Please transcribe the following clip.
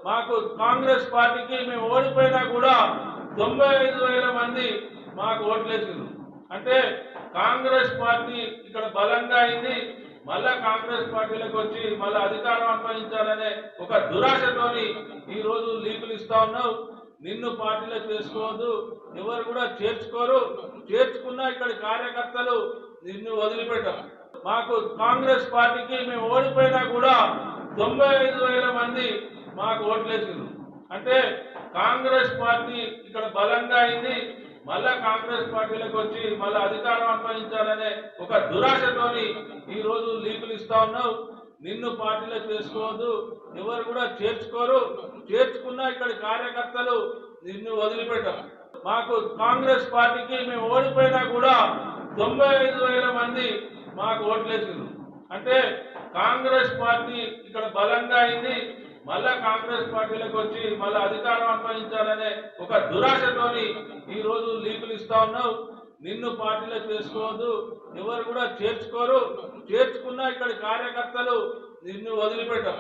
మాకు కాంగ్రెస్ పార్టీకి మేము ఓడిపోయినా కూడా 95,000 మంది మాకు ఓట్లేసారు. అంటే కాంగ్రెస్ పార్టీ ఇక్కడ బలంగా అయింది. మళ్ళా కాంగ్రెస్ పార్టీలకు వచ్చి మళ్ళా అధికారం అప్పగించాలనే ఒక దురాశతోని ఈ రోజు లీకులు ఇస్తా ఉన్నావు. నిన్ను పార్టీలో చేసుకోవద్దు, ఎవరు కూడా చేర్చుకోరు. చేర్చుకున్నా ఇక్కడ కార్యకర్తలు నిన్ను వదిలిపెట్టాం. మాకు కాంగ్రెస్ పార్టీకి మేము ఓడిపోయినా కూడా 95,000 మంది మాకు ఓట్లేసారు. అంటే కాంగ్రెస్ పార్టీ ఇక్కడ బలంగా అయింది. మళ్ళా కాంగ్రెస్ పార్టీలకు వచ్చి మళ్ళా అధికారం అప్పగించాలనే ఒక దురాశతోని ఈ రోజు లీకులు ఇస్తా ఉన్నావు. నిన్ను పార్టీలో చేసుకోవద్దు, ఎవరు కూడా చేర్చుకోరు. చేర్చుకున్నా ఇక్కడ కార్యకర్తలు నిన్ను వదిలిపెట్టాం. మాకు కాంగ్రెస్ పార్టీకి మేము ఓడిపోయినా కూడా 95,000 మంది మాకు ఓట్లేసారు. అంటే కాంగ్రెస్ పార్టీ ఇక్కడ బలంగా అయింది. మళ్ళా కాంగ్రెస్ పార్టీలకు వచ్చి మళ్ళా అధికారం అప్పగించాలనే ఒక దురాశతోని ఈ రోజు లీకులు ఇస్తా ఉన్నావు. నిన్ను పార్టీలో చేసుకోవద్దు, ఎవరు కూడా చేర్చుకోరు. చేర్చుకున్నా ఇక్కడ కార్యకర్తలు నిన్ను వదిలిపెట్టాం.